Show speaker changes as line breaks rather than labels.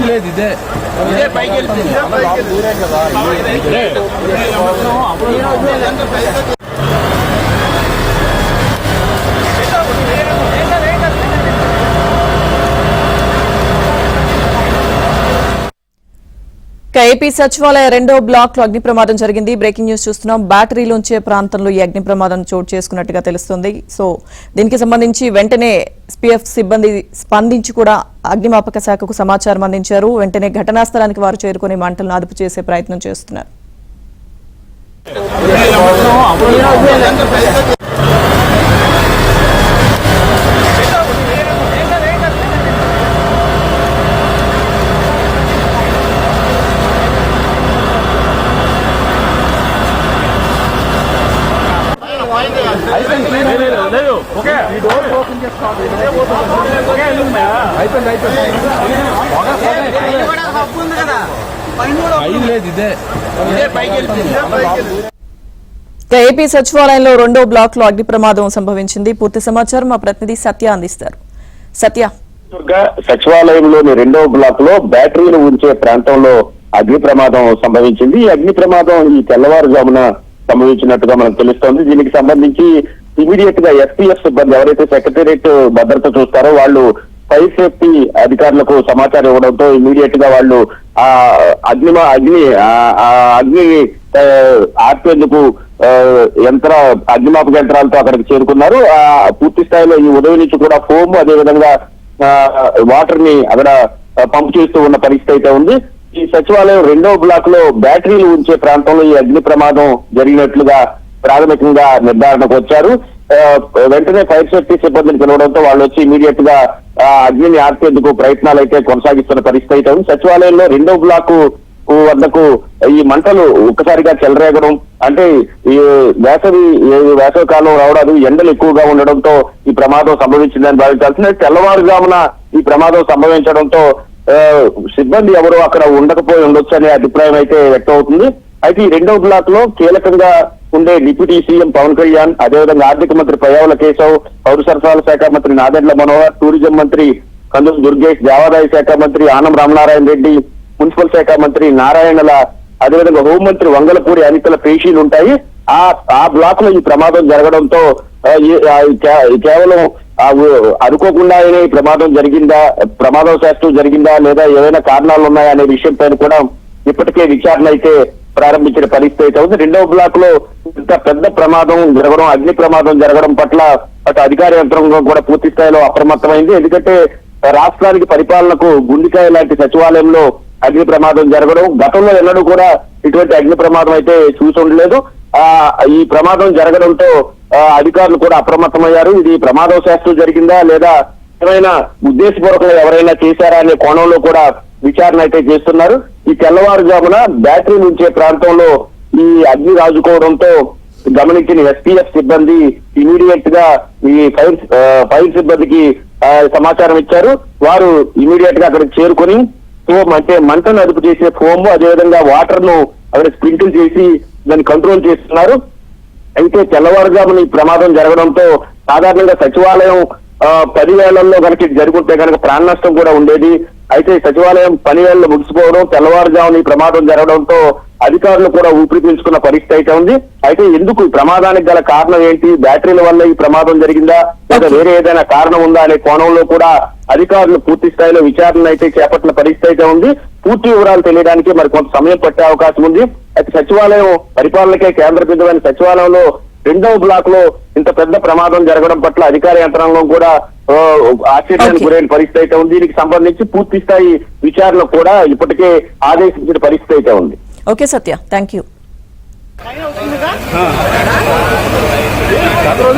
లేదు ఇదే పైకి వెళ్తుంది
ఏపీ సచివాలయ రెండో బ్లాక్ లో అగ్ని ప్రమాదం జరిగింది. బ్రేకింగ్ న్యూస్ చూస్తున్నాం. బ్యాటరీలోంచే ప్రాంతంలో ఈ అగ్ని ప్రమాదం చోటు చేసుకున్నట్టుగా తెలుస్తుంది. సో దీనికి సంబంధించి వెంటనే ఎస్పీఎఫ్ సిబ్బంది స్పందించి కూడా అగ్నిమాపక శాఖకు సమాచారం అందించారు. వెంటనే ఘటనా స్థలానికి వారు చేరుకుని మంటలను అదుపు చేసే ప్రయత్నం చేస్తున్నారు. ఏపీ సచివాలయంలో రెండో బ్లాక్ లో అగ్ని ప్రమాదం సంభవించింది. పూర్తి సమాచారం మా ప్రతినిధి సత్య అందిస్తారు. సత్య,
సచివాలయంలోని రెండో బ్లాక్ లో బ్యాటరీలు ఉంచే ప్రాంతంలో అగ్ని ప్రమాదం సంభవించింది. ఈ అగ్ని ప్రమాదం ఈ తెల్లవారుజామున సంభవించినట్టుగా మనకు తెలుస్తోంది. దీనికి సంబంధించి ఇమీడియట్ గా ఎస్పీఎఫ్ సిబ్బంది ఎవరైతే సెక్రటేరియట్ భద్రత చూస్తారో వాళ్ళు ఫైర్ సేఫ్టీ అధికారులకు సమాచారం ఇవ్వడంతో ఇమీడియట్ గా వాళ్ళు ఆ అగ్ని ఆర్పేందుకు అగ్నిమాపక యంత్రాలతో అక్కడికి చేరుకున్నారు. పూర్తి స్థాయిలో ఈ ఉదయం నుంచి కూడా ఫోమ్ అదేవిధంగా వాటర్ ని అక్కడ పంప్ చేస్తూ ఉన్న పరిస్థితి అయితే ఉంది. ఈ సచివాలయం రెండో బ్లాక్ లో బ్యాటరీలు ఉంచే ప్రాంతంలో ఈ అగ్ని ప్రమాదం జరిగినట్లుగా ప్రాథమికంగా నిర్ధారణకు వచ్చారు. వెంటనే ఫైర్ సేఫ్టీ సిబ్బందిని పిలవడంతో వాళ్ళు వచ్చి ఇమీడియట్ గా అగ్నిని ఆర్పేందుకు ప్రయత్నాలు అయితే కొనసాగిస్తున్న పరిస్థితి అయితే ఉంది. సచివాలయంలో రెండో బ్లాక్ వద్దకు ఈ మంటలు ఒక్కసారిగా చెలరేగడం, అంటే ఈ వేసవి కాలం రావడాలు, ఎండలు ఎక్కువగా ఉండడంతో ఈ ప్రమాదం సంభవించిందని భావించాల్సింది. తెల్లవారుజామున ఈ ప్రమాదం సంభవించడంతో సిబ్బంది ఎవరు అక్కడ ఉండకపోయి ఉండొచ్చు అనే అభిప్రాయం అయితే వ్యక్తం అవుతుంది. అయితే ఈ రెండో బ్లాక్ లో కీలకంగా ఉండే డిప్యూటీ సీఎం పవన్ కళ్యాణ్, అదేవిధంగా ఆర్థిక మంత్రి పయ్యావుల కేశవ్, పౌర సరఫరాల శాఖ మంత్రి నాదెండ్ల మనోహర్, టూరిజం మంత్రి కందులు దుర్గేష్, దేవాదాయ శాఖ మంత్రి ఆనం రామనారాయణ రెడ్డి, మున్సిపల్ శాఖ మంత్రి నారాయణల, అదేవిధంగా హోంమంత్రి వంగలపూడి అనితల పేషీలు ఉంటాయి. ఆ బ్లాక్ లో ఈ ప్రమాదం జరగడంతో కేవలం అనుకోకుండానే ఈ ప్రమాదం జరిగిందా, ప్రమాదవశాత్తు జరిగిందా లేదా ఏదైనా కారణాలు ఉన్నాయా అనే విషయం పైన కూడా ఇప్పటికే విచారణ అయితే ప్రారంభించిన పరిస్థితి అయితే ఉంది. రెండవ బ్లాక్ లో ఇంత పెద్ద ప్రమాదం జరగడం, అగ్ని ప్రమాదం జరగడం పట్ల అటు అధికార యంత్రాంగం కూడా పూర్తి స్థాయిలో అప్రమత్తమైంది. ఎందుకంటే రాష్ట్రానికి పరిపాలనకు గుండెకాయ లాంటి సచివాలయంలో అగ్ని ప్రమాదం జరగడం, గతంలో ఎన్నడూ కూడా ఇటువంటి అగ్ని ప్రమాదం అయితే చూసి ఉండలేదు. ఈ ప్రమాదం జరగడంతో అధికారులు కూడా అప్రమత్తమయ్యారు. ఇది ప్రమాదవశాత్తు జరిగిందా లేదా ఏమైనా ఉద్దేశపూర్వకంగా ఎవరైనా చేశారా అనే కోణంలో కూడా విచారణ అయితే చేస్తున్నారు. ఈ తెల్లవారుజామున బ్యాటరీ ఉంచే ప్రాంతంలో ఈ అగ్ని రాజుకోవడంతో గమనించిన ఎస్పీఎఫ్ సిబ్బంది ఇమీడియట్ గా ఈ ఫైర్ సిబ్బందికి సమాచారం ఇచ్చారు. వారు ఇమీడియట్ గా అక్కడికి చేరుకుని ఫోమ్, అంటే మంటను అదుపు చేసే ఫోమ్, అదేవిధంగా వాటర్ ను అక్కడ స్ప్రింకిల్ చేసి దాన్ని కంట్రోల్ చేస్తున్నారు. అయితే తెల్లవారుజామున ఈ ప్రమాదం జరగడంతో సాధారణంగా సచివాలయం 10 వేళల్లో కనుక జరుగుంటే కనుక ప్రాణ నష్టం కూడా ఉండేది. అయితే సచివాలయం 10 వేళల్లో ముగిసిపోవడం, తెల్లవారుజామున ఈ ప్రమాదం జరగడంతో అధికారులు కూడా ఊపిరి పీల్చుకున్న పరిస్థితి అయితే ఉంది. అయితే ఎందుకు ఈ ప్రమాదానికి గల కారణం ఏంటి, బ్యాటరీల వల్ల ఈ ప్రమాదం జరిగిందా లేదా వేరే ఏదైనా కారణం ఉందా అనే కోణంలో కూడా అధికారులు పూర్తి స్థాయిలో విచారణ అయితే చేపట్టిన పరిస్థితి అయితే ఉంది. పూర్తి వివరాలు తెలియడానికి మరి కొంత సమయం పట్టే అవకాశం ఉంది. అయితే సచివాలయం పరిపాలనకే కేంద్ర బిందువైన సచివాలయంలో రెండవ బ్లాక్ లో ఇంత పెద్ద ప్రమాదం జరగడం పట్ల అధికార యంత్రాంగం కూడా ఆశ్చర్యానికి గురైన పరిస్థితి అయితే ఉంది. దీనికి సంబంధించి పూర్తి స్థాయి విచారణ కూడా ఇప్పటికే ఆదేశించిన పరిస్థితి అయితే ఉంది.
Okay Satya, thank you.
దాంట్లో